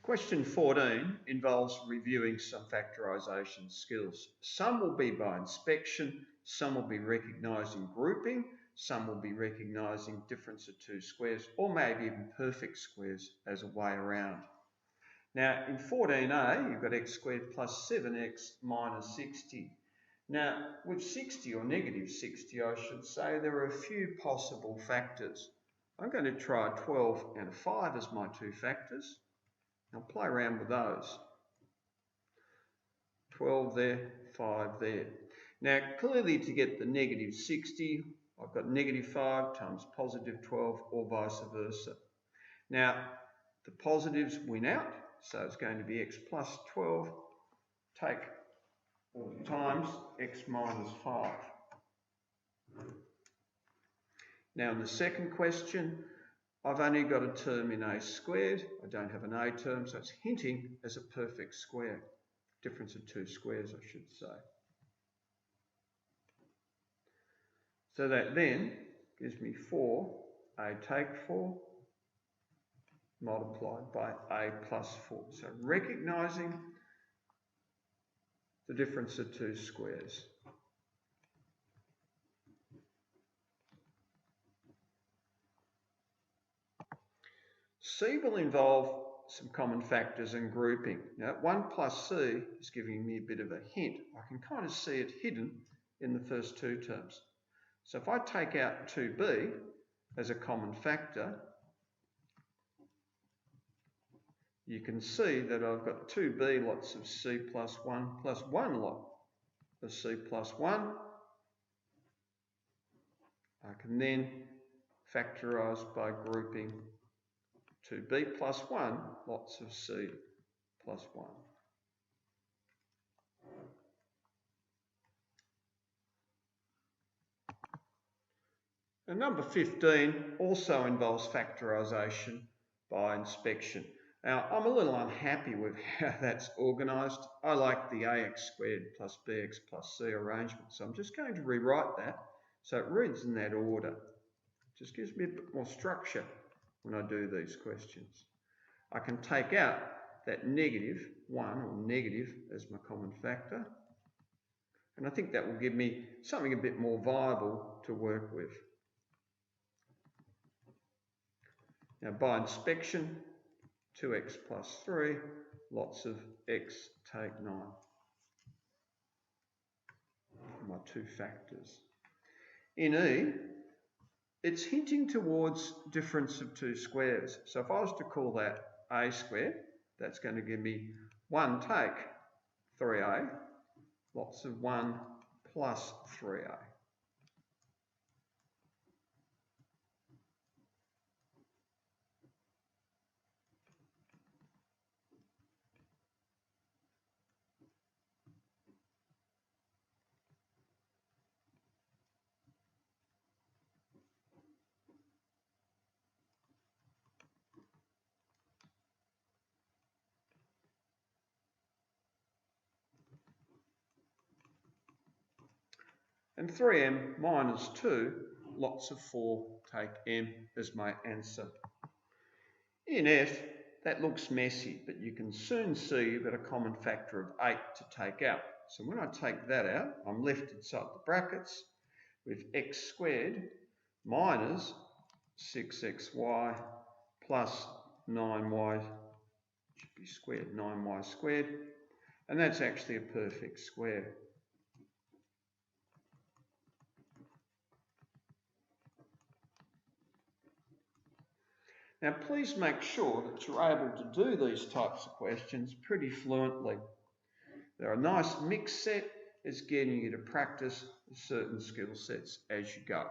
Question 14 involves reviewing some factorisation skills. Some will be by inspection, some will be recognising grouping, some will be recognising difference of two squares, or maybe even perfect squares as a way around. Now in 14a, you've got x squared plus 7x minus 60. Now with 60 or negative 60, I should say, there are a few possible factors. I'm going to try 12 and a 5 as my two factors. I'll play around with those. 12 there, 5 there. Now clearly to get the negative 60, I've got negative 5 times positive 12 or vice versa. Now the positives win out, so it's going to be x plus 12 take times x minus 5. Now in the second question, I've only got a term in a squared. I don't have an a term, so it's hinting as a perfect square. Difference of two squares, I should say. So that then gives me 4, a take 4, multiplied by a plus 4. So recognising the difference of two squares. C will involve some common factors and grouping. Now 1 plus C is giving me a bit of a hint. I can kind of see it hidden in the first two terms. So if I take out 2b as a common factor, you can see that I've got 2b lots of c plus 1 lot of c plus 1. I can then factorise by grouping 2b plus 1 lots of c plus 1. And number 15 also involves factorisation by inspection. Now, I'm a little unhappy with how that's organised. I like the ax squared plus bx plus c arrangement, so I'm just going to rewrite that so it reads in that order. It just gives me a bit more structure when I do these questions. I can take out that negative 1 or negative as my common factor, and I think that will give me something a bit more viable to work with. Now by inspection, 2x plus 3, lots of x take 9. My two factors. In E, it's hinting towards difference of two squares. So if I was to call that a squared, that's going to give me 1 take 3a, lots of 1 plus 3a. And 3m minus 2, lots of 4 take m as my answer. In F, that looks messy, but you can soon see you've got a common factor of 8 to take out. So when I take that out, I'm left inside the brackets with x squared minus 6xy plus 9y, should be squared, 9y squared, and that's actually a perfect square. Now please make sure that you're able to do these types of questions pretty fluently. They're a nice mix set. It's getting you to practice certain skill sets as you go.